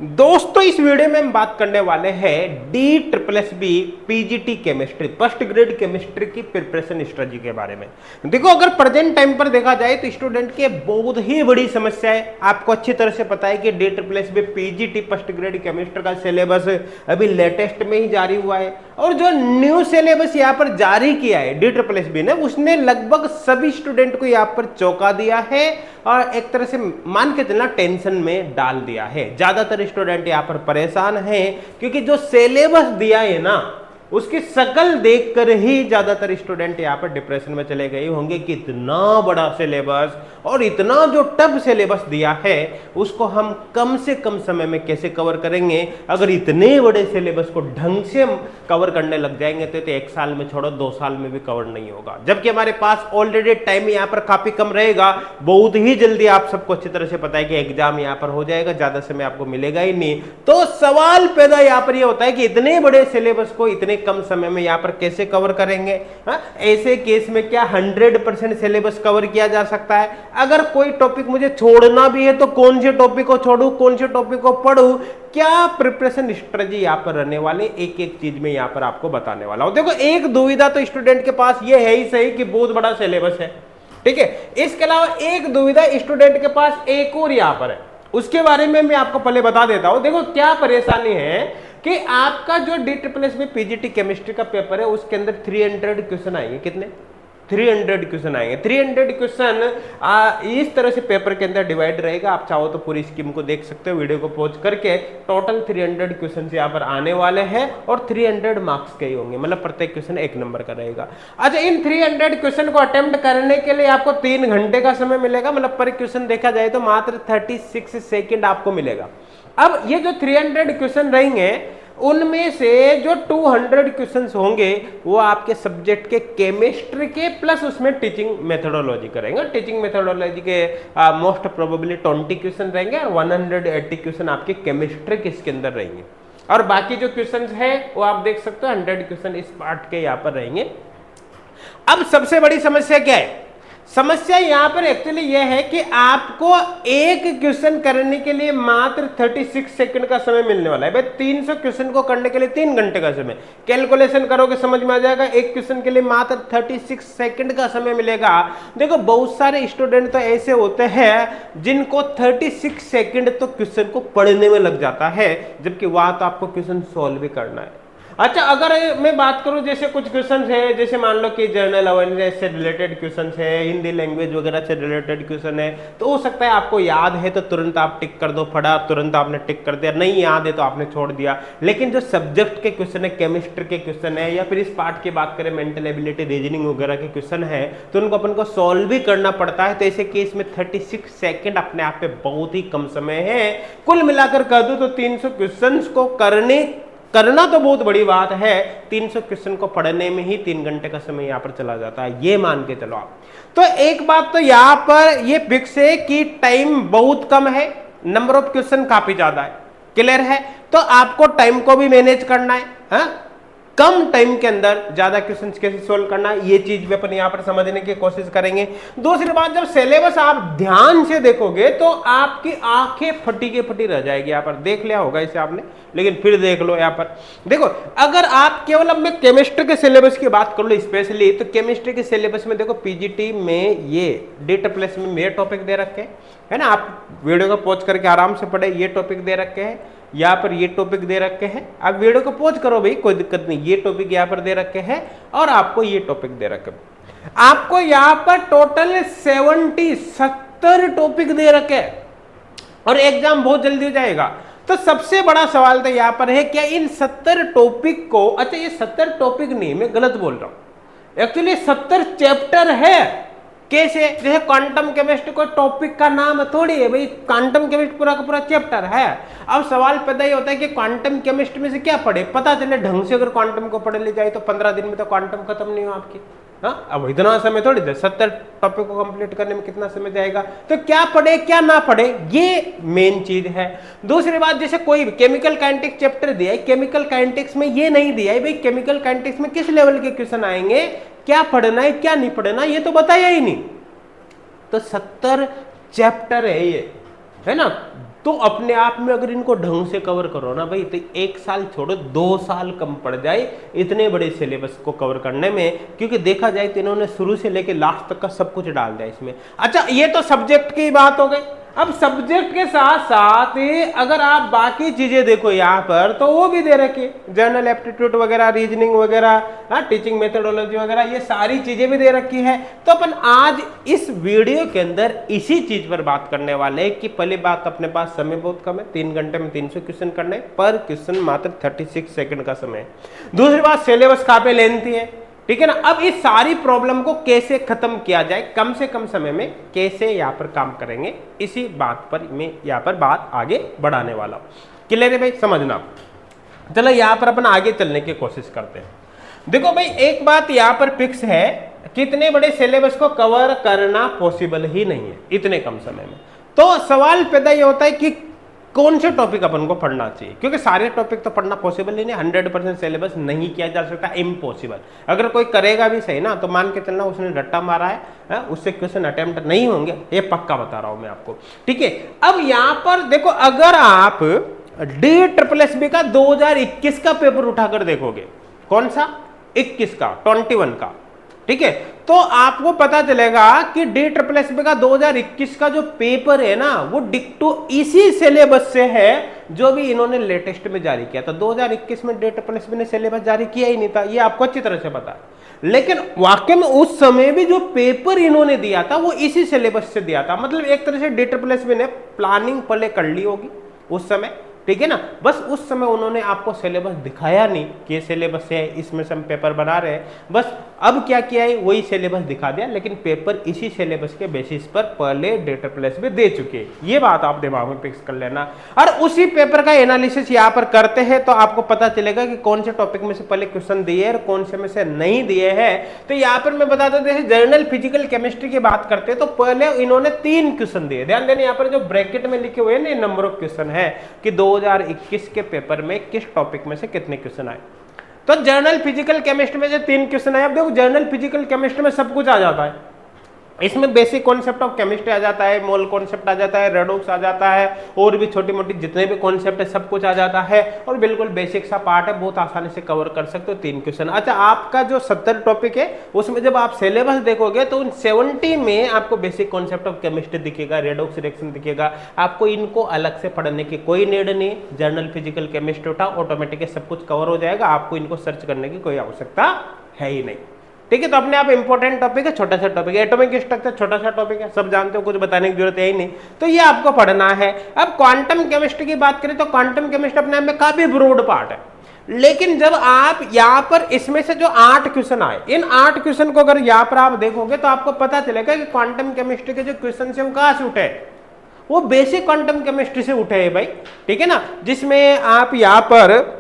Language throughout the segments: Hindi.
दोस्तों इस वीडियो में हम बात करने वाले हैं DSSB PGT chemistry first grade chemistry की प्रिपरेशन स्ट्रेटजी के बारे में। देखो अगर प्रेजेंट टाइम पर देखा जाए तो स्टूडेंट की बहुत ही बड़ी समस्या है। आपको अच्छी तरह से पता है कि DSSB PGT first grade chemistry का सिलेबस अभी लेटेस्ट में ही जारी हुआ है और जो न्यू सिलेबस यहाँ पर जारी किया है DSSB ने, उसने लगभग सभी स्टूडेंट को यहाँ पर चौंका दिया है और एक तरह से मान के चलना टेंशन में डाल दिया है। ज्यादातर स्टूडेंट यहाँ पर परेशान हैं क्योंकि जो सिलेबस दिया है ना उसकी शकल देखकर ही ज्यादातर स्टूडेंट यहाँ पर डिप्रेशन में चले गए होंगे कि इतना बड़ा सिलेबस और इतना जो टफ सिलेबस दिया है उसको हम कम से कम समय में कैसे कवर करेंगे। अगर इतने बड़े सिलेबस को ढंग से हम कवर करने लग जाएंगे तो 1 साल में छोड़ो 2 साल में भी कवर नहीं होगा, जबकि हमारे पास ऑलरेडी टाइम यहाँ पर काफी कम रहेगा। बहुत ही जल्दी आप सबको अच्छी तरह से पता है कि एग्जाम यहाँ पर हो जाएगा, ज्यादा समय आपको मिलेगा ही नहीं। तो सवाल पैदा यहाँ पर यह होता है कि इतने बड़े सिलेबस को इतने कम समय में यहाँ पर कैसे कवर करेंगे। ऐसे केस में क्या 100% सिलेबस कवर किया जा सकता है? अगर कोई टॉपिक मुझे छोड़ना भी है तो कौन से टॉपिक को छोड़ूं, कौन से टॉपिक को पढ़ूं, क्या प्रिपरेशन स्ट्रेटजी यहाँ पर रहने वाले, एक एक चीज में यहाँ पर आपको बताने वाला हूं। देखो एक दुविधा तो स्टूडेंट के पास ये है ही सही कि बहुत बड़ा सिलेबस है, ठीक है। इसके अलावा एक दुविधा स्टूडेंट के पास एक और यहाँ पर है, उसके बारे में मैं आपको पहले बता देता हूं। देखो क्या परेशानी है कि आपका जो DSSB पीजीटी केमिस्ट्री का पेपर है उसके अंदर 300 क्वेश्चन आएंगे। कितने? 300 क्वेश्चन आएंगे। 300 क्वेश्चन इस तरह से पेपर के अंदर डिवाइड रहेगा। आप चाहो तो पूरी स्कीम को देख सकते हो वीडियो को पॉज करके। टोटल 300 क्वेश्चन यहाँ पर आने वाले हैं और 300 मार्क्स के ही होंगे, मतलब प्रत्येक क्वेश्चन 1 नंबर का रहेगा। अच्छा, इन 300 क्वेश्चन को अटेम्प्ट करने के लिए आपको 3 घंटे का समय मिलेगा, मतलब पर क्वेश्चन देखा जाए तो मात्र 36 सेकेंड आपको मिलेगा। अब ये जो 300 क्वेश्चन रहेंगे उनमें से जो 200 क्वेश्चंस होंगे वो आपके सब्जेक्ट के केमिस्ट्री के प्लस उसमें टीचिंग मेथोडोलॉजी करेंगे। टीचिंग मेथोडोलॉजी के मोस्ट प्रोबेबली 20 क्वेश्चन रहेंगे और 180 क्वेश्चन आपके केमिस्ट्री के इसके अंदर रहेंगे और बाकी जो क्वेश्चन है वो आप देख सकते हो 100 क्वेश्चन इस पार्ट के यहाँ पर रहेंगे। अब सबसे बड़ी समस्या क्या है? समस्या यहां पर एक्चुअली यह है कि आपको एक क्वेश्चन करने के लिए मात्र 36 सेकंड का समय मिलने वाला है। भाई 300 क्वेश्चन को करने के लिए 3 घंटे का समय, कैलकुलेशन करोगे समझ में आ जाएगा। एक क्वेश्चन के लिए मात्र 36 सेकंड का समय मिलेगा। देखो बहुत सारे स्टूडेंट तो ऐसे होते हैं जिनको 36 सेकंड तो क्वेश्चन को पढ़ने में लग जाता है, जबकि वहां तो आपको क्वेश्चन सॉल्व भी करना है। अच्छा, अगर मैं बात करूं जैसे कुछ क्वेश्चंस है, जैसे मान लो कि जनरल अवेयरनेस से रिलेटेड क्वेश्चंस है, हिंदी लैंग्वेज वगैरह से रिलेटेड क्वेश्चन है, तो हो सकता है आपको याद है तो तुरंत आप टिक कर दो, पढ़ा तुरंत आपने टिक कर दिया, नहीं याद है तो आपने छोड़ दिया। लेकिन जो सब्जेक्ट के क्वेश्चन है, केमिस्ट्री के क्वेश्चन है या फिर इस पार्ट की बात करें मेंटल एबिलिटी रीजनिंग वगैरह के क्वेश्चन है तो उनको अपन को सॉल्व भी करना पड़ता है। तो ऐसे केस में 36 सेकेंड अपने आप में बहुत ही कम समय है। कुल मिलाकर कह दूं तो 300 क्वेश्चन को करना तो बहुत बड़ी बात है, 300 क्वेश्चन को पढ़ने में ही 3 घंटे का समय यहाँ पर चला जाता है, ये मान के चलो आप। तो एक बात तो यहाँ पर ये फिक्स है कि टाइम बहुत कम है, नंबर ऑफ क्वेश्चन काफी ज्यादा है। क्लियर है? तो आपको टाइम को भी मैनेज करना है, हाँ? कम टाइम के अंदर ज्यादा क्वेश्चंस कैसे सोल्व करना है, ये चीज भी अपन यहाँ पर समझने की कोशिश करेंगे। दूसरी बात, जब सिलेबस आप ध्यान से देखोगे तो आपकी आंखें फटी के फटी रह जाएगी। यहाँ पर देख लिया होगा इसे आपने, लेकिन फिर देख लो। यहाँ पर देखो, अगर आप केवल अब मैं केमिस्ट्री के सिलेबस की बात कर लो स्पेशली, तो केमिस्ट्री के सिलेबस में देखो पीजीटी में ये DSSB में ये टॉपिक दे रखे है ना। आप वीडियो को पॉज करके आराम से पढ़े, ये टॉपिक दे रखे हैं, यहाँ पर ये टॉपिक दे रखे हैं। आप वीडियो को पॉज करो भाई, कोई दिक्कत नहीं। ये टॉपिक यहाँ पर दे रखे हैं और आपको ये टॉपिक दे रखे हैं। आपको यहाँ पर टोटल 70 टॉपिक दे रखे हैं और एग्जाम बहुत जल्दी हो जाएगा। तो सबसे बड़ा सवाल तो यहाँ पर है क्या इन 70 टॉपिक को, अच्छा ये 70 टॉपिक नहीं, मैं गलत बोल रहा हूं, एक्चुअली 70 चैप्टर है। कैसे? जैसे क्वांटम केमिस्ट्री कोई टॉपिक का नाम थोड़ी है भाई, क्वांटम केमिस्ट्री पूरा का पूरा चैप्टर है। अब सवाल पैदा ही होता है कि क्वांटम केमिस्ट्री में से क्या पढ़े, पता चले ढंग से अगर क्वांटम को पढ़ ले जाए तो 15 दिन में तो क्वांटम खत्म नहीं हो आपकी, हाँ? अब इतना समय थोड़ी दे, 70 टॉपिक को कंप्लीट करने में कितना समय जाएगा? तो क्या पढ़े क्या ना पढ़े, ये मेन चीज है। दूसरी बात, जैसे कोई केमिकल काइनेटिक्स चैप्टर दिया है, केमिकल काइनेटिक्स में ये नहीं दिया है भाई केमिकल काइनेटिक्स में किस लेवल के क्वेश्चन आएंगे, क्या पढ़ना है क्या नहीं पढ़ना, ये तो बताया ही नहीं। तो 70 चैप्टर है ये, है ना। तो अपने आप में अगर इनको ढंग से कवर करो ना भाई, तो 1 साल छोड़ो 2 साल कम पड़ जाए इतने बड़े सिलेबस को कवर करने में, क्योंकि देखा जाए तो इन्होंने शुरू से लेके लास्ट तक का सब कुछ डाल दिया इसमें। अच्छा, ये तो सब्जेक्ट की बात हो गई। अब सब्जेक्ट के साथ साथ अगर आप बाकी चीजें देखो यहाँ पर, तो वो भी दे रखी है, जनरल एप्टीट्यूड वगैरह, रीजनिंग वगैरह, टीचिंग मेथोडोलॉजी वगैरह, ये सारी चीजें भी दे रखी है। तो अपन आज इस वीडियो के अंदर इसी चीज पर बात करने वाले हैं कि पहली बात, अपने पास समय बहुत कम है, 3 घंटे में 300 क्वेश्चन करने, पर क्वेश्चन मात्र 36 सेकंड का समय है। दूसरी बात, सिलेबस काफी लेंथी है, ठीक है ना। अब इस सारी प्रॉब्लम को कैसे खत्म किया जाए, कम से कम समय में कैसे यहाँ पर काम करेंगे, इसी बात पर मैं यहाँ पर बात आगे बढ़ाने वाला हूँ। क्लियर है भाई, समझना। चलो यहाँ पर अपन आगे चलने की कोशिश करते हैं। देखो भाई, एक बात यहाँ पर फिक्स है, कितने बड़े सिलेबस को कवर करना पॉसिबल ही नहीं है इतने कम समय में। तो सवाल पैदा ये होता है कि कौन से टॉपिक अपन को पढ़ना चाहिए, क्योंकि सारे टॉपिक तो पढ़ना पॉसिबल ही नहीं, 100% सिलेबस नहीं किया जा सकता, इम्पॉसिबल। अगर कोई करेगा भी सही ना, तो मान के चलना उसने रट्टा मारा है, उससे क्वेश्चन अटेम्प्ट नहीं होंगे, ये पक्का बता रहा हूं मैं आपको, ठीक है। अब यहां पर देखो, अगर आप DSSB का 2021 का पेपर उठाकर देखोगे, कौन सा, 21 का, 21 का, ठीक है, तो आपको पता चलेगा कि DSSB का 2021 का जो पेपर है ना, वो डिक्टो इसी सिलेबस से है जो भी इन्होंने लेटेस्ट में जारी किया था। 2021 में DSSB ने सिलेबस जारी किया ही नहीं था, ये आपको अच्छी तरह से पता है। लेकिन वाकई में उस समय भी जो पेपर इन्होंने दिया था वो इसी सिलेबस से दिया था। मतलब एक तरह से DSSB ने प्लानिंग पहले कर ली होगी उस समय, ठीक है ना। बस उस समय उन्होंने आपको सिलेबस दिखाया नहीं कि ये सिलेबस है, इसमें से हम पेपर बना रहे हैं। बस अब क्या किया है, वही सिलेबस दिखा दिया, लेकिन पेपर इसी सिलेबस के बेसिस पर पहले DSSB दे चुके हैं। ये बात आप दिमाग में फिक्स कर लेना। और उसी पेपर का एनालिसिस यहाँ पर करते हैं, तो आपको पता चलेगा कि कौन से टॉपिक में से पहले क्वेश्चन दिए और कौन से में से नहीं दिए हैं। तो यहाँ पर मैं बता दूं, जैसे जनरल फिजिकल केमिस्ट्री की बात करते हैं, तो पहले इन्होंने 3 क्वेश्चन दिए। ध्यान देना, यहाँ पर जो ब्रैकेट में लिखे हुए हैं नंबर ऑफ क्वेश्चन है कि 2021 के पेपर में किस टॉपिक में से कितने क्वेश्चन आए। तो जनरल फिजिकल केमिस्ट्री में से 3 क्वेश्चन आए। अब देखो, जनरल फिजिकल केमिस्ट्री में सब कुछ आ जाता है, इसमें बेसिक कॉन्सेप्ट ऑफ केमिस्ट्री आ जाता है, मोल कॉन्सेप्ट आ जाता है, रेडॉक्स आ जाता है, और भी छोटी मोटी जितने भी कॉन्सेप्ट है सब कुछ आ जाता है, और बिल्कुल बेसिक सा पार्ट है, बहुत आसानी से कवर कर सकते हो 3 क्वेश्चन। अच्छा, आपका जो 70 टॉपिक है उसमें जब आप सिलेबस देखोगे तो उन 70 में आपको बेसिक कॉन्सेप्ट ऑफ केमिस्ट्री दिखेगा, रेडॉक्स रिएक्शन दिखेगा। आपको इनको अलग से पढ़ने की कोई नीड नहीं, जनरल फिजिकल केमिस्ट्री उठा, ऑटोमेटिक सब कुछ कवर हो जाएगा, आपको इनको सर्च करने की कोई आवश्यकता है ही नहीं, ठीक है। तो अपने आप इंपॉर्टेंट टॉपिक है, छोटा सा टॉपिक है, एटॉमिक स्ट्रक्चर छोटा सा टॉपिक है, सब जानते हो, कुछ बताने की जरूरत है ही नहीं, तो ये आपको पढ़ना है। अब क्वांटम केमिस्ट्री की बात करें तो क्वांटम केमिस्ट्री अपने आप में काफी ब्रॉड पार्ट है, लेकिन जब आप यहाँ पर इसमें से जो 8 क्वेश्चन आए, इन 8 क्वेश्चन को अगर यहाँ पर आप देखोगे तो आपको पता चलेगा कि क्वांटम केमिस्ट्री के जो क्वेश्चन है वो कहाँ से उठे, वो बेसिक क्वांटम केमिस्ट्री से उठे हैं भाई, ठीक है ना। जिसमें आप यहाँ पर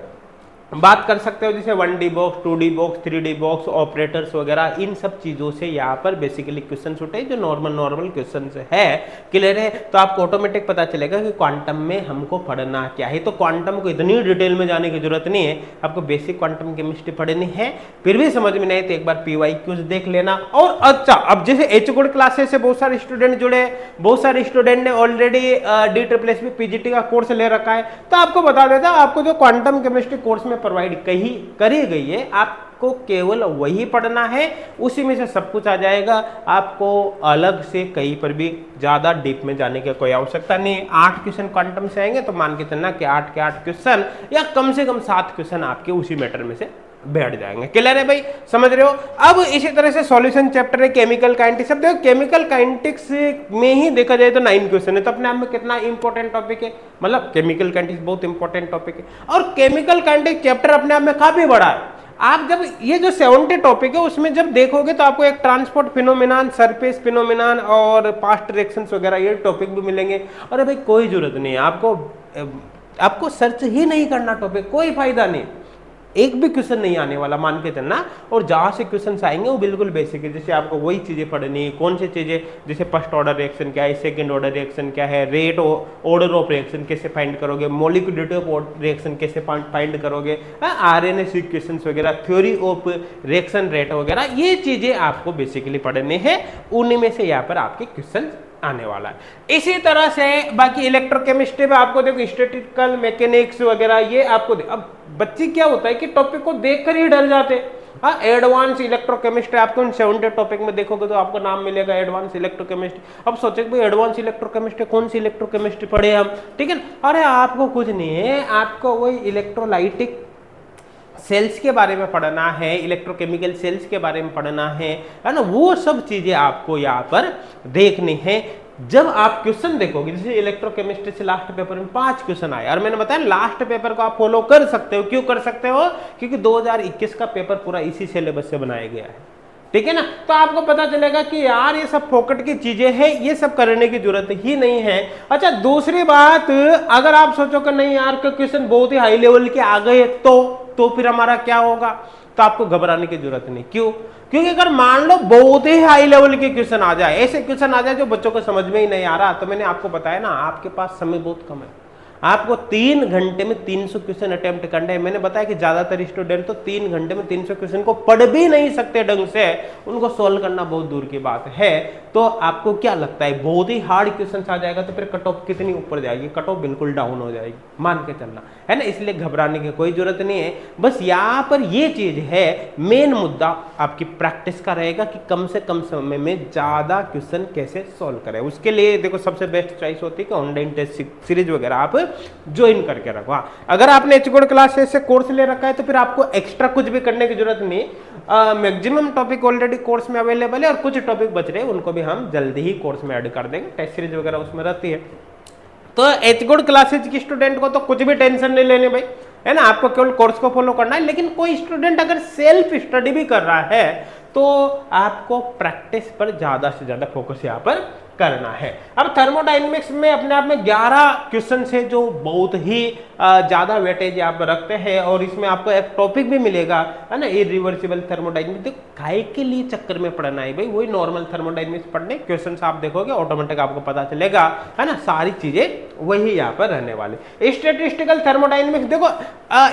बात कर सकते हो जैसे 1D box, 2D box, 3D box, operators वगैरह, इन सब चीजों से यहाँ पर बेसिकली क्वेश्चन उठे जो नॉर्मल क्वेश्चन है। क्लियर है, तो आपको ऑटोमेटिक पता चलेगा कि क्वांटम में हमको पढ़ना क्या है। तो क्वांटम को इतनी डिटेल में जाने की जरूरत नहीं है, आपको बेसिक क्वांटम केमिस्ट्री पढ़नी है। फिर भी समझ में नहीं तो एक बार PYQs देख लेना। और अच्छा, अब जैसे HGOD क्लासेस से बहुत सारे स्टूडेंट जुड़े, बहुत सारे स्टूडेंट ने ऑलरेडी DSSB PGT का कोर्स ले रखा है, तो आपको बता देता हूं, आपको जो क्वांटम केमिस्ट्री कोर्स में प्रोवाइड करी गई है, आपको केवल वही पढ़ना है, उसी में से सब कुछ आ जाएगा। आपको अलग से कहीं पर भी ज्यादा डीप में जाने की कोई आवश्यकता नहीं। 8 क्वेश्चन क्वांटम से आएंगे तो मान के चलना कि 8 के 8 क्वेश्चन या कम से कम 7 क्वेश्चन आपके उसी मैटर में से बैठ जाएंगे। क्लियर है भाई, समझ रहे हो। अब इसी तरह से सॉल्यूशन चैप्टर है केमिकल काइनेटिक्स। अब देखो, केमिकल काइनेटिक्स में ही देखा जाए तो 9 क्वेश्चन है, तो अपने आप में कितना इंपॉर्टेंट टॉपिक है, मतलब केमिकल काइनेटिक्स बहुत इंपॉर्टेंट टॉपिक है। और केमिकल काइनेटिक्स चैप्टर अपने आप में काफी बड़ा है। आप जब ये जो 70 टॉपिक है उसमें जब देखोगे तो आपको एक ट्रांसपोर्ट फिनोमिनान, सरफेस फिनोमिनान और पास्ट रिएक्शंस वगैरह ये टॉपिक भी मिलेंगे। अरे भाई कोई जरूरत नहीं है, आपको सर्च ही नहीं करना टॉपिक, कोई फायदा नहीं, एक भी क्वेश्चन नहीं आने वाला, मान के चलना। और जहां से क्वेश्चन आएंगे वो बिल्कुल बेसिक है, जैसे आपको वही चीजें पढ़नी है। कौन सी चीजें, जैसे फर्स्ट ऑर्डर रिएक्शन क्या है, सेकंड ऑर्डर रिएक्शन क्या है, रेट ऑर्डर ऑफ रिएक्शन कैसे फाइंड करोगे, मॉलिक्यूलरिटी ऑफ रिएक्शन कैसे फाइंड करोगे, RNA सीक्वेंस वगैरह, थ्योरी ऑफ रिएक्शन रेट वगैरह, ये चीजें आपको बेसिकली पढ़ने हैं। उन्हीं में से यहाँ पर आपके क्वेश्चन आने वाला है। इसी तरह से बाकी इलेक्ट्रोकेमिस्ट्री में आपको देखो स्टैटिस्टिकल मैकेनिक्स वगैरह ये आपको अब बच्चे क्या होता है कि टॉपिक को देखकर ही डर जाते हैं। हाँ, एडवांस इलेक्ट्रोकेमिस्ट्री आपको 70 टॉपिक में देखोगे तो आपको नाम मिलेगा एडवांस इलेक्ट्रोकेमिस्ट्री। अब सोचे भाई एडवांस इलेक्ट्रोकेमिस्ट्री कौन सी इलेक्ट्रोकेमिस्ट्री पढ़े हम, ठीक है ना। अरे आपको कुछ नहीं है, आपको वही इलेक्ट्रोलाइटिक सेल्स के बारे में पढ़ना है, इलेक्ट्रोकेमिकल सेल्स के बारे में पढ़ना है ना। वो सब चीजें आपको यहाँ पर देखनी है। जब आप क्वेश्चन देखोगे, जैसे इलेक्ट्रोकेमिस्ट्री से लास्ट पेपर में 5 क्वेश्चन आए, और मैंने बताया लास्ट पेपर को आप फॉलो कर सकते हो। क्यों कर सकते हो? क्योंकि 2021 का पेपर पूरा इसी सिलेबस से बनाया गया है, ठीक है ना। तो आपको पता चलेगा कि यार ये सब फोकट की चीजें हैं, ये सब करने की जरूरत ही नहीं है। अच्छा, दूसरी बात, अगर आप सोचो कि नहीं यार क्वेश्चन बहुत ही हाई लेवल के आ गए तो फिर हमारा क्या होगा, तो आपको घबराने की जरूरत नहीं। क्यों? क्योंकि अगर मान लो बहुत ही हाई लेवल के क्वेश्चन आ जाए, ऐसे क्वेश्चन आ जाए जो बच्चों को समझ में ही नहीं आ रहा, तो मैंने आपको बताया ना, आपके पास समय बहुत कम है। आपको 3 घंटे में 300 क्वेश्चन अटेम्प्ट करने हैं। मैंने बताया कि ज्यादातर स्टूडेंट तो 3 घंटे में 300 क्वेश्चन को पढ़ भी नहीं सकते ढंग से, उनको सोल्व करना बहुत दूर की बात है। तो आपको क्या लगता है, बहुत ही हार्ड क्वेश्चन आ जाएगा तो फिर कट ऑफ कितनी ऊपर जाएगी? कट ऑफ बिल्कुल डाउन हो जाएगी, मान के चलना है ना। इसलिए घबराने की कोई जरूरत नहीं है। बस यहाँ पर ये चीज है, मेन मुद्दा आपकी प्रैक्टिस का रहेगा कि कम से कम समय में ज्यादा क्वेश्चन कैसे सोल्व करें। उसके लिए देखो सबसे बेस्ट चॉइस होती है कि ऑनलाइन टेस्ट सीरीज वगैरह आप ज्वाइन करके रखो। अगर आपने एचकोड क्लासेस से कोर्स ले रखा है तो फिर आपको एक्स्ट्रा कुछ भी करने की जरूरत नहीं। मैक्सिमम टॉपिक ऑलरेडी कोर्स में अवेलेबल है, और कुछ टॉपिक बच रहे हैं उनको भी हम जल्दी ही कोर्स में ऐड कर देंगे। टेस्ट सीरीज वगैरह उसमें रहती है। तो एचकोड क्लासेस की स्टूडेंट को तो कुछ भी टेंशन नहीं लेने भाई, है ना। आपको केवल कोर्स को फॉलो करना है। लेकिन कोई स्टूडेंट अगर सेल्फ स्टडी भी कर रहा है तो आपको प्रैक्टिस पर ज्यादा से ज्यादा फोकस यहाँ पर करना है। अब थर्मोडायनेमिक्स में अपने आप में 11 क्वेश्चन है जो बहुत ही ज्यादा वेटेज आप रखते हैं, और इसमें आपको एक टॉपिक भी मिलेगा, है ना, इरिवर्सिबल थर्मोडायनेमिक्स। देखो काय के लिए चक्कर में पढ़ना है भाई, वही नॉर्मल थर्मोडायनेमिक्स पढ़ने क्वेश्चन आप देखोगे ऑटोमेटिक आपको पता चलेगा, है ना। सारी चीजें वही यहाँ पर रहने वाली। स्टैटिस्टिकल थर्मोडायनेमिक्स देखो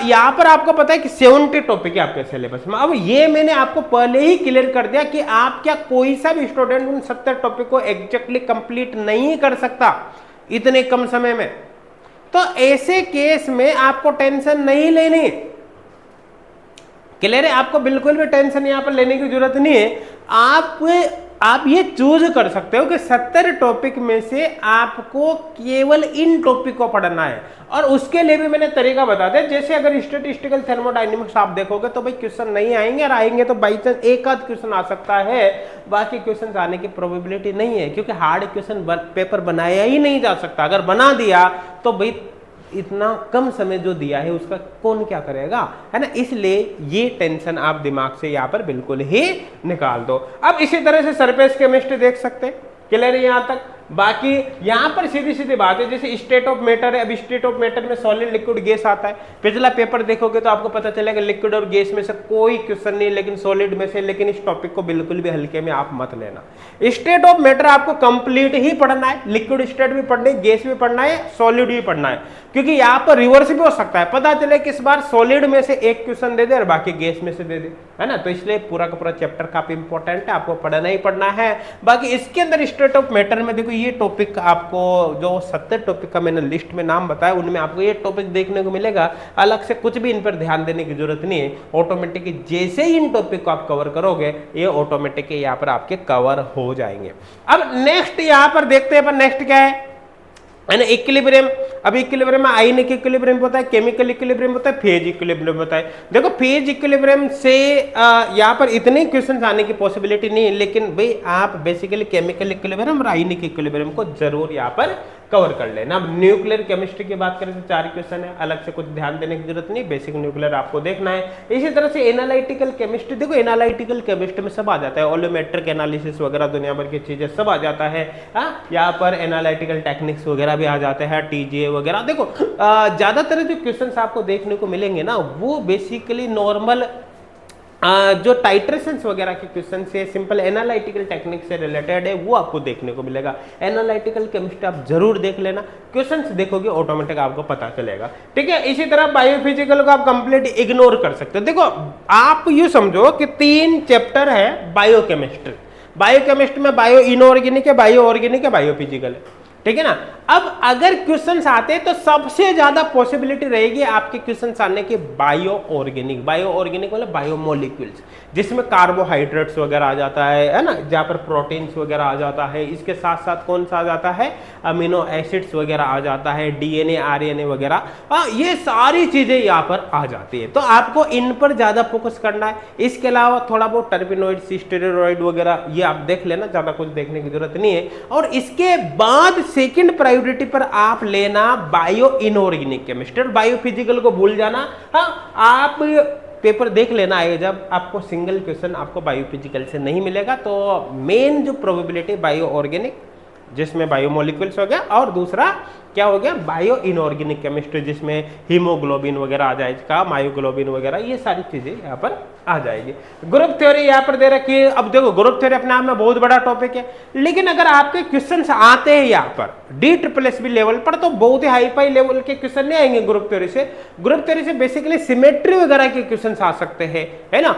यहाँ पर आपको पता है कि 70 टॉपिक है आपके सिलेबस में। अब ये मैंने आपको पहले ही क्लियर कर दिया कि आप क्या कोई सा भी स्टूडेंट उन 70 टॉपिक को एग्जैक्टली कंप्लीट नहीं कर सकता इतने कम समय में। तो ऐसे केस में आपको टेंशन नहीं लेनी, क्लियर है। आपको बिल्कुल भी टेंशन यहां पर लेने की जरूरत नहीं है। आप ये चूज कर सकते हो कि 70 टॉपिक में से आपको केवल इन टॉपिक को पढ़ना है, और उसके लिए भी मैंने तरीका बता दिया। जैसे अगर स्टैटिस्टिकल थर्मोडायनेमिक्स आप देखोगे तो भाई क्वेश्चन नहीं आएंगे, और आएंगे तो बाई चांस एक आध क्वेश्चन आ सकता है, बाकी क्वेश्चन आने की प्रोबेबिलिटी नहीं है, क्योंकि हार्ड क्वेश्चन पेपर बनाया ही नहीं जा सकता। अगर बना दिया तो भाई इतना कम समय जो दिया है उसका कौन क्या करेगा, है ना। इसलिए ये टेंशन आप दिमाग से यहाँ पर बिल्कुल ही निकाल दो। अब इसी तरह से सरफेस केमिस्ट्री देख सकते हैं, क्लियर है यहाँ तक। बाकी यहाँ पर सीधी सीधी बात है, जैसे स्टेट ऑफ मैटर है। अब स्टेट ऑफ मैटर में सॉलिड लिक्विड गैस आता है। पिछला पेपर देखोगे तो आपको पता चलेगा लिक्विड और गैस में से कोई क्वेश्चन नहीं, लेकिन सॉलिड में से। लेकिन इस टॉपिक को बिल्कुल भी हल्के में आप मत लेना। स्टेट ऑफ मैटर आपको कंप्लीट ही पढ़ना है, लिक्विड स्टेट भी पढ़ना है, गैस भी पढ़ना है, सॉलिड भी पढ़ना है, क्योंकि यहाँ पर रिवर्स भी हो सकता है। पता चले कि इस बार सॉलिड में से एक क्वेश्चन दे दे और बाकी गैस में से दे दे, है ना। तो इसलिए पूरा का पूरा चैप्टर काफी इंपॉर्टेंट है, आपको पढ़ना ही पढ़ना है। बाकी इसके अंदर स्टेट ऑफ मैटर में देखो ये टॉपिक आपको जो 70 टॉपिक का मैंने लिस्ट में नाम बताया उनमें आपको ये टॉपिक देखने को मिलेगा। अलग से कुछ भी इन पर ध्यान देने की जरूरत नहीं है। ऑटोमेटिक जैसे ही इन टॉपिक को आप कवर करोगे ये ऑटोमेटिक यहाँ पर आपके कवर हो जाएंगे। अब नेक्स्ट यहाँ पर देखते हैं, पर नेक्स्ट क्या है ना, इक्विलिब्रियम। अब इक्विलिब्रियम में आयनिक इक्विलिब्रियम होता है, केमिकल इक्विलिब्रियम होता है, फेज इक्विलिब्रियम होता है। देखो फेज इक्विलिब्रियम से यहाँ पर इतने क्वेश्चन आने की पॉसिबिलिटी नहीं है, लेकिन भाई आप बेसिकली केमिकल इक्विलिब्रियम और आयनिक इक्विलिब्रियम को जरूर यहाँ पर कवर कर लेना। अब न्यूक्लियर केमिस्ट्री की बात करें तो 4 क्वेश्चन है, अलग से कुछ ध्यान देने की जरूरत नहीं, बेसिक न्यूक्लियर आपको देखना है। इसी तरह से एनालिटिकल केमिस्ट्री, देखो एनालिटिकल केमिस्ट्री में सब आ जाता है, ओलियोमेट्रिक एनालिसिस वगैरह दुनिया भर की चीजें सब आ जाता है। यहाँ पर एनालिटिकल टेक्निक्स वगैरह भी आ जाते हैं, टीजीए वगैरह। देखो ज्यादातर जो क्वेश्चंस आपको देखने को मिलेंगे ना वो बेसिकली नॉर्मल जो टाइट्रेशंस वगैरह के क्वेश्चन से सिंपल एनालिटिकल टेक्निक से रिलेटेड है वो आपको देखने को मिलेगा। एनालिटिकल केमिस्ट्री आप जरूर देख लेना, क्वेश्चंस देखोगे ऑटोमेटिक आपको पता चलेगा, ठीक है। इसी तरह बायोफिजिकल को आप कंप्लीट इग्नोर कर सकते हो। देखो आप ये समझो कि 3 चैप्टर है बायोकेमिस्ट्री। बायोकेमिस्ट्री में बायो इनऑर्गेनिक है, बायो ऑर्गेनिक है, बायो फिजिकल है, ठीक है ना। अब अगर क्वेश्चंस आते हैं तो सबसे ज्यादा पॉसिबिलिटी रहेगी आपके क्वेश्चंस आने के बायो ऑर्गेनिक मतलब बायोमोलिक्यूल्स, जिसमें कार्बोहाइड्रेट्स वगैरह आ जाता है ना, जहाँ पर प्रोटीन्स वगैरह आ जाता है, इसके साथ साथ कौन सा आ जाता है, अमीनो एसिड्स वगैरह आ जाता है, डीएनए आरएनए वगैरह, ये सारी चीजें यहाँ पर आ जाती है। तो आपको इन पर ज्यादा फोकस करना है। इसके अलावा थोड़ा बहुत टर्पिनोइड, स्टेरॉइड वगैरह ये आप देख लेना, ज्यादा कुछ देखने की जरूरत नहीं है। और इसके बाद सेकंड प्रायोरिटी पर आप लेना बायो इनऑर्गेनिक केमिस्ट्री, और बायो फिजिकल को भूल जाना। हाँ, आप पेपर देख लेना आएगा, जब आपको सिंगल क्वेश्चन आपको बायो फिजिकल से नहीं मिलेगा तो मेन जो प्रोबेबिलिटी बायो ऑर्गेनिक जिसमें बायोमोलिक्यूल्स हो गया, और दूसरा क्या हो गया बायो इनऑर्गेनिक केमिस्ट्री जिसमें हीमोग्लोबिन वगैरह आ जाएगा, मायोग्लोबिन वगैरह, ये सारी चीजें यहाँ पर आ जाएगी। ग्रुप थ्योरी यहाँ पर दे रखी है। अब देखो ग्रुप थ्योरी अपने आप में बहुत बड़ा टॉपिक है, लेकिन अगर आपके क्वेश्चंस आते हैं यहाँ पर DSSB लेवल पर तो बहुत ही हाई फाई लेवल के क्वेश्चन नहीं आएंगे ग्रुप थ्योरी से। ग्रुप थ्योरी से बेसिकली सिमेट्री वगैरह के क्वेश्चन आ सकते हैं, है ना,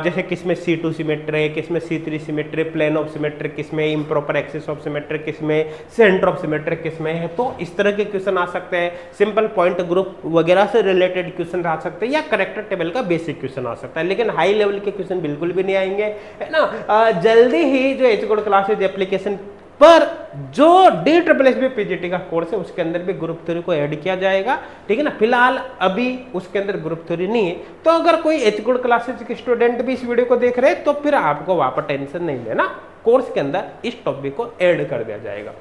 जैसे किसमें C2 सिमेट्री है, किसमें C3 symmetry, plane of symmetry किसमें, इम्प्रॉपर एक्सिस ऑफ सिमेट्री किसमें, सेंटर ऑफ सिमेट्री किसमें है, तो इस तरह के क्वेश्चन आ सकते हैं। सिंपल पॉइंट ग्रुप वगैरह से रिलेटेड क्वेश्चन आ सकते हैं, या करेक्टर टेबल का बेसिक क्वेश्चन आ सकता है, लेकिन हाई लेवल के क्वेश्चन बिल्कुल भी नहीं आएंगे, है ना। जल्दी ही जो एचकोड क्लासेज एप्लीकेशन पर जो DSSB PGT का कोर्स है उसके अंदर भी ग्रुप थ्योरी को ऐड किया जाएगा, ठीक है ना। फिलहाल अभी उसके अंदर ग्रुप थ्योरी नहीं है, तो अगर कोई एचकोड क्लासेज के स्टूडेंट भी इस वीडियो को देख रहे हैं तो फिर आपको वहां पर टेंशन नहीं लेना, कोर्स के अंदर इस टॉपिक को ऐड कर दिया जाएगा,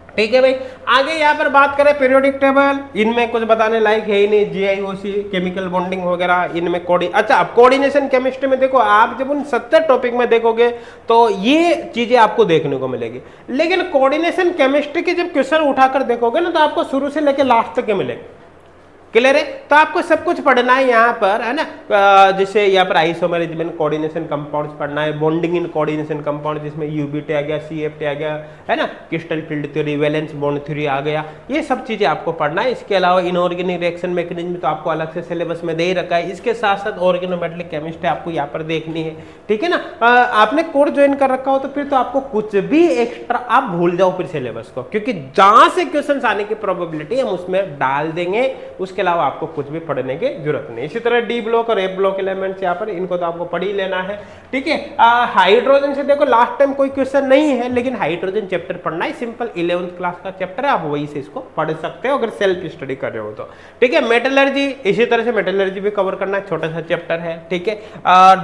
ठीक है भाई। आगे यहाँ पर बात करें पीरियोडिक टेबल, इनमें कुछ बताने लायक है ही नहीं, GIOC, केमिकल बॉन्डिंग वगैरह, इनमें अच्छा अब कोऑर्डिनेशन केमिस्ट्री में देखो, आप जब उन 70 टॉपिक में देखोगे तो ये चीजें आपको देखने को मिलेगी, लेकिन कोऑर्डिनेशन केमिस्ट्री के जब क्वेश्चन उठाकर देखोगे ना तो आपको शुरू से लेकर लास्ट तक के मिलेंगे। क्लियर है? तो आपको सब कुछ पढ़ना है यहाँ पर, है ना। जैसे यहाँ पर आइसोमेरिज्म कोऑर्डिनेशन कंपाउंड्स पढ़ना है, बॉन्डिंग इन कोऑर्डिनेशन कंपाउंड जिसमें UBT आ गया, CFT आ गया, है ना, crystal field theory, valence bond theory आ गया, ये सब चीजें आपको पढ़ना है। इसके अलावा इनऑर्गेनिक रिएक्शन मैकेनिज्म तो आपको अलग से सिलेबस में दे ही रखा है, इसके साथ साथ ऑर्गेनोमेटेलिक केमिस्ट्री आपको यहाँ पर देखनी है, ठीक है ना। आपने कोर्स ज्वाइन कर रखा हो तो फिर तो आपको कुछ भी एक्स्ट्रा आप भूल जाओ फिर सिलेबस को, क्योंकि जहां से क्वेश्चन आने की प्रोबेबिलिटी हम उसमें डाल देंगे, उसके अलावा आपको कुछ भी पढ़ने की जरूरत नहीं। इसी तरह D ब्लॉक और F ब्लॉक एलिमेंट्स यहाँ पर, इनको तो आपको पढ़ ही लेना है, ठीक है। हाइड्रोजन से देखो लास्ट टाइम कोई क्वेश्चन नहीं है, लेकिन हाइड्रोजन चैप्टर पढ़ना है, सिंपल 11th क्लास का चैप्टर है, आप वही से इसको पढ़ सकते हो अगर सेल्फ स्टडी कर रहे हो तो, ठीक है। मेटलर्जी, इसी तरह से मेटलर्जी भी कवर करना है, छोटा सा चैप्टर है, ठीक है।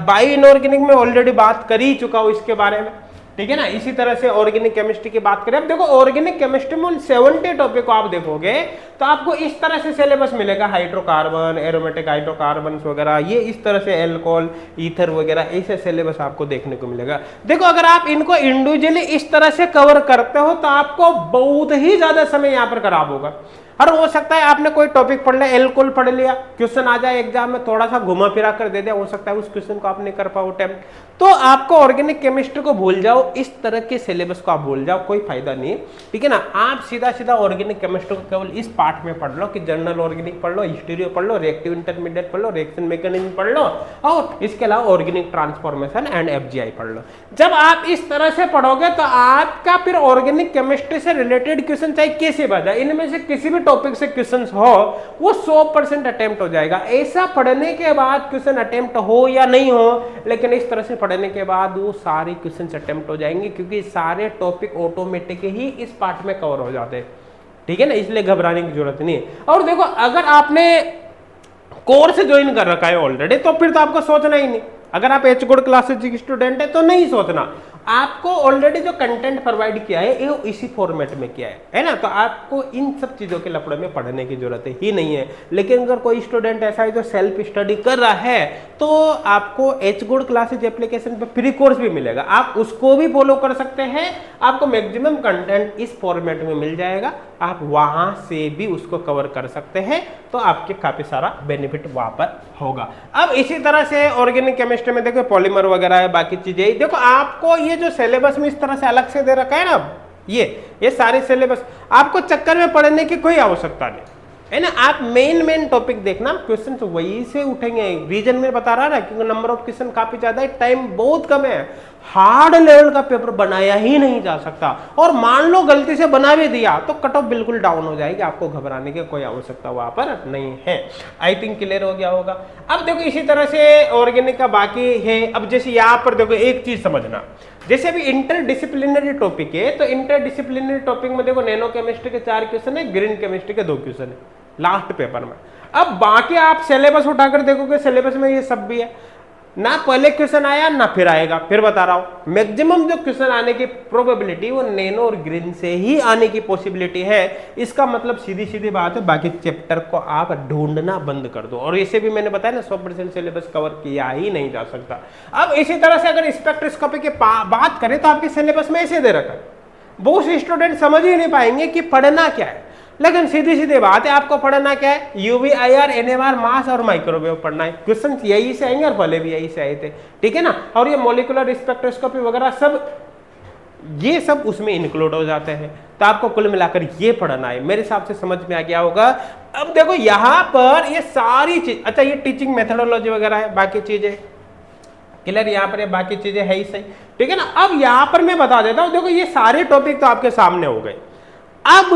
बायो इनऑर्गेनिक में ऑलरेडी बात कर ही चुका हूं इसके बारे में, ठीक है ना। इसी तरह से ऑर्गेनिक केमिस्ट्री की बात करें, अब देखो ऑर्गेनिक केमिस्ट्री में उन 70 टॉपिक को आप देखोगे तो आपको इस तरह से सिलेबस मिलेगा, हाइड्रोकार्बन, एरोमेटिक हाइड्रोकार्बन वगैरह, ये इस तरह से एल्कोहल, ईथर वगैरह, ऐसे सिलेबस आपको देखने को मिलेगा। देखो अगर आप इनको इंडिविजुअली इस तरह से कवर करते हो तो आपको बहुत ही ज्यादा समय यहाँ पर खराब होगा। और हो सकता है आपने कोई टॉपिक पढ़ लिया, एल्कोहल पढ़ लिया, क्वेश्चन आ जाए एग्जाम में थोड़ा सा घुमा फिरा कर दे दिया, हो सकता है उस क्वेश्चन को आप नहीं कर पाओ अटेम्प्ट, तो आपको ऑर्गेनिक केमिस्ट्री को भूल जाओ, इस तरह के सिलेबस को आप भूल जाओ, कोई फायदा नहीं है, ठीक है ना। आप सीधा सीधा ऑर्गेनिक केमिस्ट्री को केवल इस पार्ट में पढ़ लो कि जनरल ऑर्गेनिक पढ़ लो, हिस्टेरियो पढ़ लो, रिएक्टिव इंटरमीडिएट पढ़ लो, रिएक्शन मैकेनिज्म पढ़ लो, और इसके अलावा ऑर्गेनिक ट्रांसफॉर्मेशन एंड FGI पढ़ लो। जब आप इस तरह से पढ़ोगे तो आपका फिर ऑर्गेनिक केमिस्ट्री से रिलेटेड क्वेश्चन चाहे कैसे बजा, इनमें से किसी भी टॉपिक से क्वेश्चन हो वो 100% अटेम्प्ट हो जाएगा। ऐसा पढ़ने के बाद क्वेश्चन अटेम्प्ट हो या नहीं हो, लेकिन इस तरह से पढ़ने के बाद वो सारे क्वेश्चन अटेम्प्ट हो जाएंगे, क्योंकि सारे टॉपिक ऑटोमेटिक ही इस पार्ट में कवर हो जाते हैं, ठीक है ना, इसलिए घबराने की जरूरत नहीं है। और देखो अगर आपने कोर्स ज्वाइन कर रखा है ऑलरेडी तो फिर तो आपको सोचना ही नहीं, अगर आप एचकोड क्लासेज की स्टूडेंट है तो नहीं सोचना, आपको ऑलरेडी जो कंटेंट प्रोवाइड किया है ये इसी फॉर्मेट में किया है ना, तो आपको इन सब चीजों के लफड़े में पढ़ने की जरूरत ही नहीं है। लेकिन अगर कोई स्टूडेंट ऐसा है जो सेल्फ स्टडी कर रहा है तो आपको एचकोड क्लासेज एप्लीकेशन पे फ्री कोर्स भी मिलेगा, आप उसको भी फॉलो कर सकते हैं, आपको मैक्सिमम कंटेंट इस फॉर्मेट में मिल जाएगा, आप वहां से भी उसको कवर कर सकते हैं, तो आपके काफी सारा बेनिफिट वहां पर होगा। अब इसी तरह से ऑर्गेनिक केमिस्ट्री में देखो पॉलीमर वगैरह है, बाकी चीजें देखो, आपको ये जो सिलेबस में इस तरह से अलग से दे रखा है ना, ये सारे सिलेबस आपको चक्कर में पढ़ने की कोई आवश्यकता नहीं है ना। आप मेन टॉपिक देखना, क्वेश्चन वही से उठेंगे, रीजन में बता रहा ना, क्योंकि नंबर ऑफ क्वेश्चन काफी ज्यादा है, टाइम बहुत कम है, हार्ड लेवल का पेपर बनाया ही नहीं जा सकता। और मान लो गलती से बना भी दिया तो कट ऑफ बिल्कुल डाउन हो जाएगी, आपको घबराने की कोई आवश्यकता वहां पर नहीं है। आई थिंक क्लियर हो गया होगा। अब देखो इसी तरह से ऑर्गेनिक का बाकी है। अब जैसे यहाँ पर देखो एक चीज समझना, जैसे अभी इंटर डिसिप्लिनरी टॉपिक है, तो इंटर डिसिप्लिनरी टॉपिक में देखो नैनो केमिस्ट्री के 4 क्वेश्चन है, ग्रीन केमिस्ट्री के 2 क्वेश्चन है लास्ट पेपर में। अब बाकी आप सिलेबस उठाकर देखोगे, सिलेबस में ये सब भी है ना, पहले क्वेश्चन आया ना फिर आएगा। फिर बता रहा हूं मैक्सिमम जो क्वेश्चन आने की प्रोबेबिलिटी वो नैनो और ग्रीन से ही आने की पॉसिबिलिटी है। इसका मतलब सीधी सीधी बात है, बाकी चैप्टर को आप ढूंढना बंद कर दो। और इसे भी मैंने बताया ना 100% सिलेबस कवर किया ही नहीं जा सकता। अब इसी तरह से अगर स्पेक्ट्रोस्कोपी की बात करें तो आपके सिलेबस में ऐसे दे रखा है, बहुत से स्टूडेंट समझ ही नहीं पाएंगे कि पढ़ना क्या है। लेकिन सीधी सीधी बात है, आपको पढ़ना क्या है, यूवी, आईआर, एनएमआर, मास और माइक्रोवेव पढ़ना है। क्वेश्चन यही से आएंगे और पहले भी यही से आए थे, ठीक है ना। और ये मॉलिक्यूलर स्पेक्ट्रोस्कोपी वगैरह सब, ये सब उसमें इंक्लूड हो जाते हैं। तो आपको कुल मिलाकर ये पढ़ना है, मेरे हिसाब से समझ में आ गया होगा। अब देखो यहाँ पर ये सारी चीज, अच्छा ये टीचिंग मेथोडोलॉजी वगैरह है, बाकी चीजें क्लियर, यहाँ पर बाकी चीजें है ही सही, ठीक है ना। अब यहाँ पर मैं बता देता हूँ, देखो ये सारे टॉपिक तो आपके सामने हो गए। अब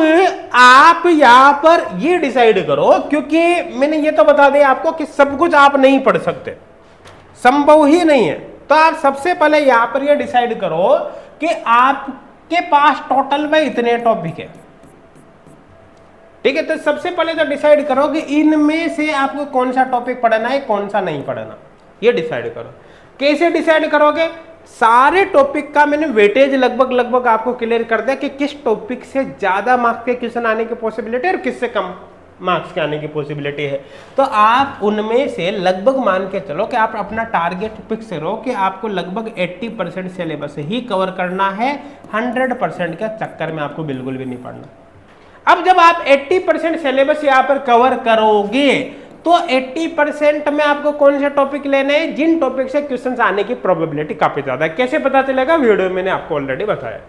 आप यहां पर ये डिसाइड करो, क्योंकि मैंने ये तो बता दिया आपको कि सब कुछ आप नहीं पढ़ सकते, संभव ही नहीं है। तो आप सबसे पहले यहां पर ये डिसाइड करो कि आपके पास टोटल में इतने टॉपिक है, ठीक है। तो सबसे पहले तो डिसाइड करो कि इनमें से आपको कौन सा टॉपिक पढ़ना है, कौन सा नहीं पढ़ना, ये डिसाइड करो। कैसे डिसाइड करोगे, सारे टॉपिक का मैंने वेटेज लगभग आपको क्लियर कर दिया कि किस टॉपिक से ज्यादा मार्क्स के क्वेश्चन आने की पॉसिबिलिटी है और किससे कम मार्क्स के आने की पॉसिबिलिटी है। तो आप उनमें से लगभग मान के चलो कि आप अपना टारगेट फिक्स करो कि आपको लगभग 80% सिलेबस ही कवर करना है, 100% के चक्कर में आपको बिल्कुल भी नहीं पढ़ना। अब जब आप 80% सिलेबस यहाँ पर कवर करोगे तो 80% में आपको कौन से टॉपिक लेने हैं, जिन टॉपिक से क्वेश्चंस आने की प्रोबेबिलिटी काफी ज्यादा है। कैसे पता चलेगा, वीडियो में मैंने आपको ऑलरेडी बताया,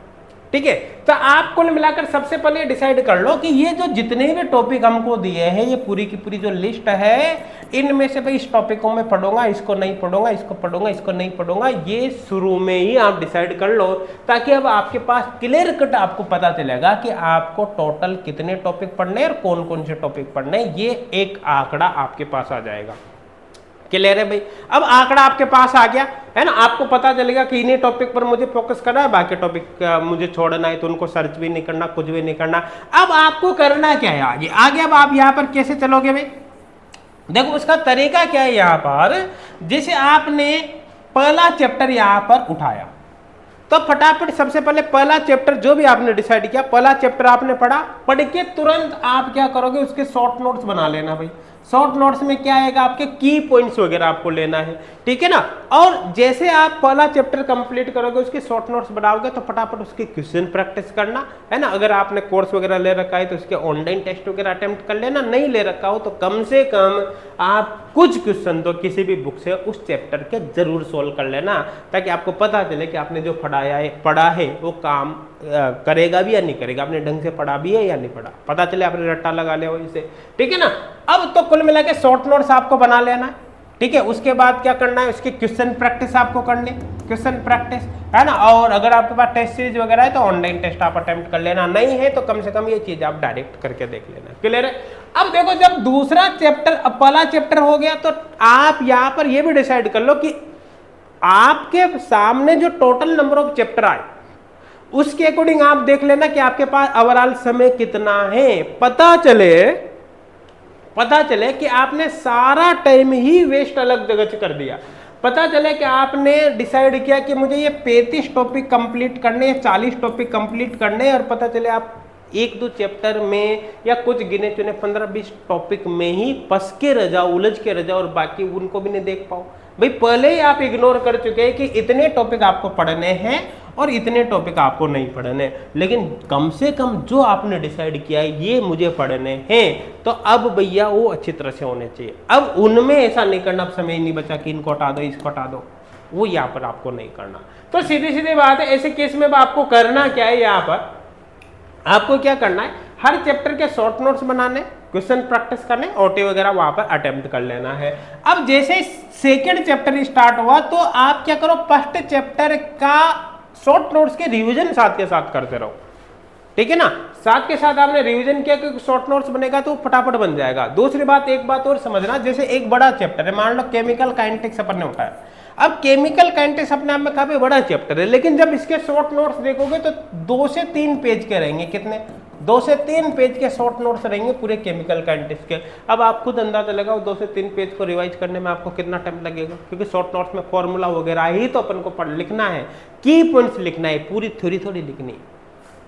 ठीक है। तो आप कुल मिलाकर सबसे पहले डिसाइड कर लो कि ये जो जितने भी टॉपिक हमको दिए हैं, ये पूरी की पूरी जो लिस्ट है, इनमें से भाई इस टॉपिक को मैं पढ़ूंगा, इसको नहीं पढ़ूंगा, इसको पढ़ूंगा, इसको नहीं पढ़ूंगा, ये शुरू में ही आप डिसाइड कर लो, ताकि अब आपके पास क्लियर कट आपको पता चलेगा कि आपको टोटल कितने टॉपिक पढ़ने और कौन कौन से टॉपिक पढ़ने, ये एक आंकड़ा आपके पास आ जाएगा। क्लियर है भाई। अब आंकड़ा आपके पास आ गया है ना, आपको पता चलेगा कि इन्हीं टॉपिक पर मुझे फोकस करना है, बाकी टॉपिक मुझे छोड़ना है, तो उनको सर्च भी नहीं करना, कुछ भी नहीं करना। अब आपको करना क्या है आगे, अब आप यहाँ पर कैसे चलोगे भाई, देखो उसका तरीका क्या है। यहाँ पर जैसे आपने पहला चैप्टर यहाँ पर उठाया, तो फटाफट सबसे पहले पहला चैप्टर जो भी आपने डिसाइड किया, पहला चैप्टर आपने पढ़ के तुरंत आप क्या करोगे, उसके शॉर्ट नोट्स बना लेना भाई। शॉर्ट नोट्स में क्या आएगा, आपके की पॉइंट्स वगैरह आपको लेना है, ठीक है ना। और जैसे आप पहला चैप्टर कंप्लीट करोगे, उसके शॉर्ट नोट्स बनाओगे, तो फटाफट उसकी क्वेश्चन प्रैक्टिस करना है ना। अगर आपने कोर्स वगैरह ले रखा है तो उसके ऑनलाइन टेस्ट वगैरह अटेम्प्ट कर लेना, नहीं ले रखा हो तो कम से कम आप कुछ क्वेश्चन तो किसी भी बुक से उस चैप्टर के जरूर सोल्व कर लेना, ताकि आपको पता चले कि आपने जो पढ़ा है वो काम करेगा भी या नहीं करेगा, आपने ढंग से पढ़ा भी है या नहीं पढ़ा, पता चले आपने रट्टा लगा लिया वहीं से, ठीक है ना। अब तो कुल मिला के शॉर्ट नोट्स आपको बना लेना है, ठीक है। उसके बाद क्या करना है, उसकी क्वेश्चन प्रैक्टिस आपको करनी, क्वेश्चन प्रैक्टिस है ना। और अगर आपके पास टेस्ट सीरीज वगैरह है तो ऑनलाइन टेस्ट आप अटेम्प्ट कर लेना, नहीं है तो कम से कम ये चीज आप डायरेक्ट करके देख लेना। क्लियर है। अब देखो जब दूसरा चैप्टर, अब पहला चैप्टर हो गया, तो आप यहाँ पर ये भी डिसाइड कर लो कि आपके सामने जो टोटल नंबर ऑफ चैप्टर आए उसके अकॉर्डिंग आप देख लेना कि आपके पास ओवरऑल समय कितना है। पता चले कि आपने सारा टाइम ही वेस्ट अलग जगह से कर दिया, पता चले कि आपने डिसाइड किया कि मुझे ये 35 टॉपिक कंप्लीट करने, 40 टॉपिक कंप्लीट करने, और पता चले आप 1-2 चैप्टर में या कुछ गिने चुने 15-20 टॉपिक में ही फंस के रह जाओ, उलझ के रह जाओ, और बाकी उनको भी नहीं देख पाओ। भाई पहले ही आप इग्नोर कर चुके हैं कि इतने टॉपिक आपको पढ़ने हैं और इतने टॉपिक आपको नहीं पढ़ने, लेकिन कम से कम जो आपने डिसाइड किया है ये मुझे पढ़ने हैं, तो अब भैया वो अच्छी तरह से होने चाहिए। अब उनमें ऐसा नहीं करना, अब समय नहीं बचा कि इनको हटा दो, इसको हटा दो, वो यहाँ पर आपको नहीं करना। तो सीधी सीधी बात है, ऐसे केस में आपको करना क्या है, यहाँ पर आपको क्या करना है, हर चैप्टर के शॉर्ट नोट्स बनाने, क्वेश्चन प्रैक्टिस करने, ओटी वगैरह वहां पर अटेम्प्ट कर लेना है। अब जैसे सेकेंड चैप्टर स्टार्ट हुआ तो आप क्या करो, फर्स्ट चैप्टर का शॉर्ट नोट्स के रिवीजन साथ के साथ करते रहो, ठीक है ना। साथ के साथ आपने रिवीजन किया क्योंकि शॉर्ट नोट्स बनेगा तो फटाफट बन जाएगा। दूसरी बात, एक बात और समझना, जैसे एक बड़ा चैप्टर है, मान लो केमिकल काइनेटिक्स अपन ने उठाया। अब केमिकल काइनेटिक्स अपने आप में काफी बड़ा चैप्टर है, लेकिन जब इसके शॉर्ट नोट्स देखोगे तो 2 से 3 पेज के रहेंगे। कितने? 2 से 3 पेज के शॉर्ट नोट्स रहेंगे पूरे केमिकल काइनेटिक्स के। अब आप खुद अंदाजा लगाओ 2 से 3 पेज को रिवाइज करने में आपको कितना टाइम लगेगा, क्योंकि शॉर्ट नोट्स में फॉर्मूला वगैरह ही तो अपन को पढ़ लिखना है, की पॉइंट्स लिखना है, पूरी थ्योरी थोड़ी लिखनी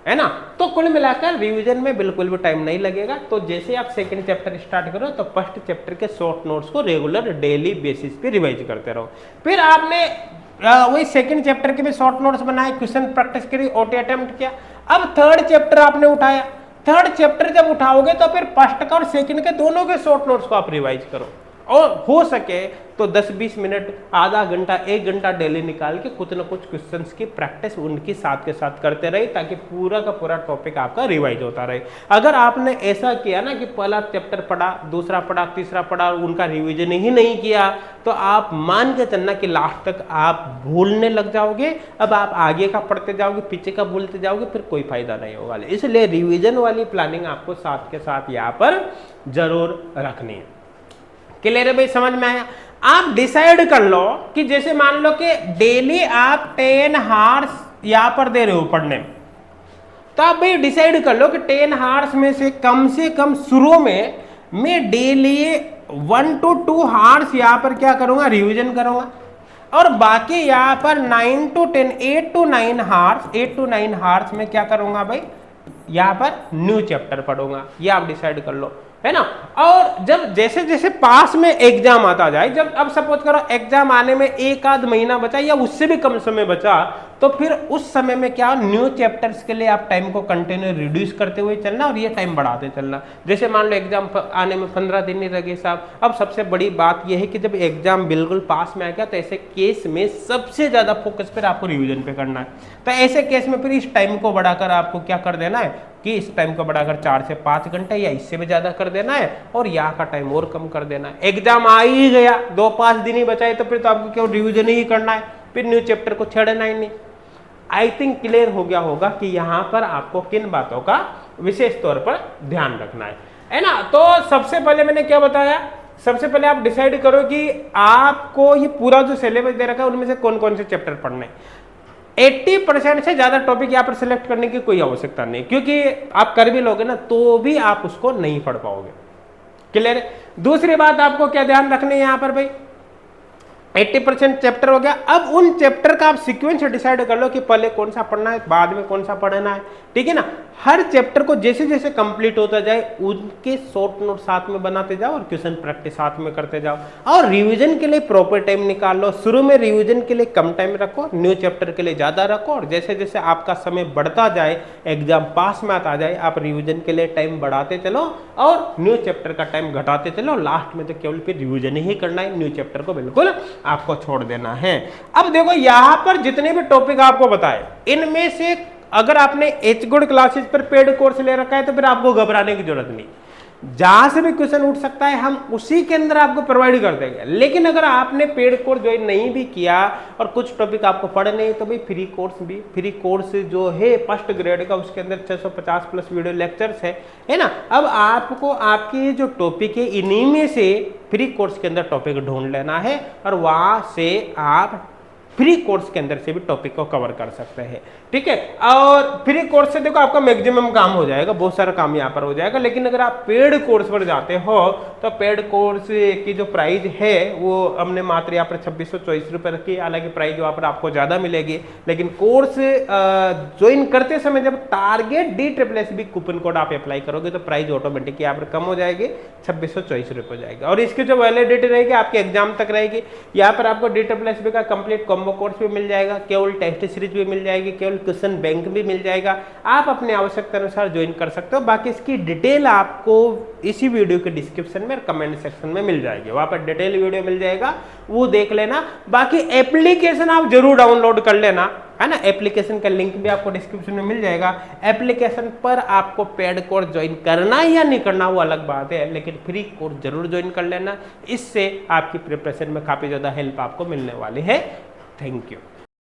है ना। तो कुल मिलाकर रिवीजन में बिल्कुल भी टाइम नहीं लगेगा। तो जैसे आप सेकंड चैप्टर स्टार्ट करो तो फर्स्ट चैप्टर के शॉर्ट नोट्स को रेगुलर डेली बेसिस पे रिवाइज करते रहो। फिर आपने वही सेकंड चैप्टर के भी शॉर्ट नोट्स बनाए, क्वेश्चन प्रैक्टिस करी, ओटी अटेम्प्ट किया। अब थर्ड चैप्टर आपने उठाया, थर्ड चैप्टर जब उठाओगे तो फिर फर्स्ट का और सेकंड के दोनों के शॉर्ट नोट्स को आप रिवाइज करो, और हो सके तो 10-20 मिनट, आधा घंटा, 1 घंटा डेली निकाल के कुछ ना कुछ क्वेश्चंस की प्रैक्टिस उनकी साथ के साथ करते रहे, ताकि पूरा का पूरा टॉपिक आपका रिवाइज होता रहे। अगर आपने ऐसा किया ना कि पहला चैप्टर पढ़ा, दूसरा पढ़ा, तीसरा पढ़ा, उनका रिवीजन ही नहीं किया, तो आप मान के चलना कि लास्ट तक आप भूलने लग जाओगे। अब आप आगे का पढ़ते जाओगे, पीछे का भूलते जाओगे, फिर कोई फायदा नहीं होगा। इसलिए रिविजन वाली प्लानिंग आपको साथ के साथ यहाँ पर जरूर रखनी है। क्लियर है भाई, समझ में आया? आप डिसाइड कर लो कि जैसे मान लो कि डेली आप 10 हार्स यहां पर दे रहे हो पढ़ने, तो आप भाई डिसाइड कर लो कि 10 हार्स में से कम शुरू में मैं डेली 1 to 2 हार्स यहां पर क्या करूंगा, रिवीजन करूंगा, और बाकी यहां पर 9 to 10, 8 to 9 हार्स में क्या करूंगा भाई, यहां पर न्यू चैप्टर पढ़ूंगा। ये आप डिसाइड कर लो, है ना। और जब जैसे जैसे पास में एग्जाम आता जाए, जब अब सपोज करो एग्जाम आने में 1 आध महीना बचा या उससे भी कम समय बचा, तो फिर उस समय में क्या, न्यू चैप्टर्स के लिए आप टाइम को कंटिन्यू रिड्यूस करते हुए चलना और ये टाइम बढ़ाते चलना। जैसे मान लो एग्जाम आने में 15 दिन ही लगे साहब। अब सबसे बड़ी बात यह है कि जब एग्जाम बिल्कुल पास में आ गया तो ऐसे केस में सबसे ज्यादा फोकस फिर आपको रिवीजन पे करना है। तो ऐसे केस में फिर इस टाइम को बढ़ाकर आपको क्या कर देना है कि इस टाइम को बढ़ाकर 4 से 5 घंटे या इससे भी ज्यादा कर देना है, और यहाँ का टाइम और कम कर देना है। एग्जाम आ ही गया, 2-5 दिन ही बचाए, तो फिर तो आपको क्यों रिवीजन ही करना है, फिर न्यू चैप्टर को छेड़ना ही नहीं। आई थिंक क्लियर हो गया होगा कि यहाँ पर आपको किन बातों का विशेष तौर पर ध्यान रखना है ना। तो सबसे पहले मैंने क्या बताया, सबसे पहले आप डिसाइड करो कि आपको ये पूरा जो सिलेबस दे रखा है उनमें से कौन कौन से चैप्टर पढ़ने। 80% से ज्यादा टॉपिक यहाँ पर सिलेक्ट करने की कोई आवश्यकता नहीं, क्योंकि आप कर भी लोगे ना तो भी आप उसको नहीं पढ़ पाओगे। क्लियर है? दूसरी बात आपको क्या ध्यान रखनी है यहाँ पर भाई, 80% चैप्टर हो गया। अब उन चैप्टर का आप सीक्वेंस डिसाइड कर लो कि पहले कौन सा पढ़ना है, बाद में कौन सा पढ़ना है, ठीक है ना। हर चैप्टर को जैसे जैसे कंप्लीट होता जाए उनके शॉर्ट नोट साथ में बनाते जाओ और क्वेश्चन प्रैक्टिस साथ में करते जाओ, और रिवीजन के लिए प्रॉपर टाइम निकाल लो। शुरू में रिवीजन के लिए कम टाइम रखो, न्यू चैप्टर के लिए ज्यादा रखो, और जैसे जैसे आपका समय बढ़ता जाए, एग्जाम पास में आता जाए, आप रिवीजन के लिए टाइम बढ़ाते चलो और न्यू चैप्टर का टाइम घटाते चलो। लास्ट में तो केवल फिर रिवीजन ही करना है, न्यू चैप्टर को बिल्कुल आपको छोड़ देना है। अब देखो यहाँ पर जितने भी टॉपिक आपको बताए, इनमें से अगर आपने एचगुड क्लासेस पर पेड कोर्स ले रखा है तो फिर आपको घबराने की जरूरत नहीं, जहां से भी क्वेश्चन उठ सकता है हम उसी के अंदर आपको प्रोवाइड कर देंगे। लेकिन अगर आपने पेड कोर्स ज्वाइन नहीं भी किया और कुछ टॉपिक आपको पढ़ने हैं तो भाई फ्री कोर्स जो है फर्स्ट ग्रेड का, उसके अंदर 650 प्लस वीडियो लेक्चर्स है ना। अब आपको आपकी जो टॉपिक है इन्हीं में से फ्री कोर्स के अंदर टॉपिक ढूंढ लेना है, और वहां से आप फ्री कोर्स के अंदर से भी टॉपिक को कवर कर सकते हैं, ठीक है। और फ्री कोर्स से देखो आपका मैक्सिमम काम हो जाएगा, बहुत सारा काम यहाँ पर हो जाएगा। लेकिन अगर आप पेड कोर्स पर जाते हो तो पेड कोर्स की जो प्राइस है वो हमने मात्र यहाँ पर 2624 रुपये रखी है। हालांकि प्राइस वहाँ पर आपको ज़्यादा मिलेगी, लेकिन कोर्स ज्वाइन करते समय जब टारगेट DSSB कूपन कोड आप अप्लाई करोगे तो प्राइस ऑटोमेटिक यहाँ पर कम हो जाएगी, 2624 रुपये हो जाएगी। और इसकी जो वैलिडिटी रहेगी आपके एग्जाम तक रहेगी। यहाँ पर आपको DSSB का कंप्लीट कॉम्बो कोर्स भी मिल जाएगा, केवल टेस्ट सीरीज भी मिल जाएगी, केवल क्वेश्चन बैंक भी मिल जाएगा। आप अपने आवश्यकता अनुसार ज्वाइन कर सकते हो। बाकी इसकी डिटेल आपको इसी वीडियो के डिस्क्रिप्शन में और कमेंट सेक्शन में मिल जाएगी, वहां पर डिटेल वीडियो मिल जाएगा, वो देख लेना। बाकी एप्लीकेशन आप जरूर डाउनलोड कर लेना, है ना। एप्लीकेशन का लिंक भी आपको डिस्क्रिप्शन में मिल जाएगा। एप्लीकेशन पर आपको पेड कोर्स ज्वाइन करना या नहीं करना वो अलग बात है, लेकिन फ्री कोर्स जरूर ज्वाइन कर लेना। इससे आपकी प्रिपरेशन में काफी ज्यादा हेल्प आपको मिलने वाली है। Thank you.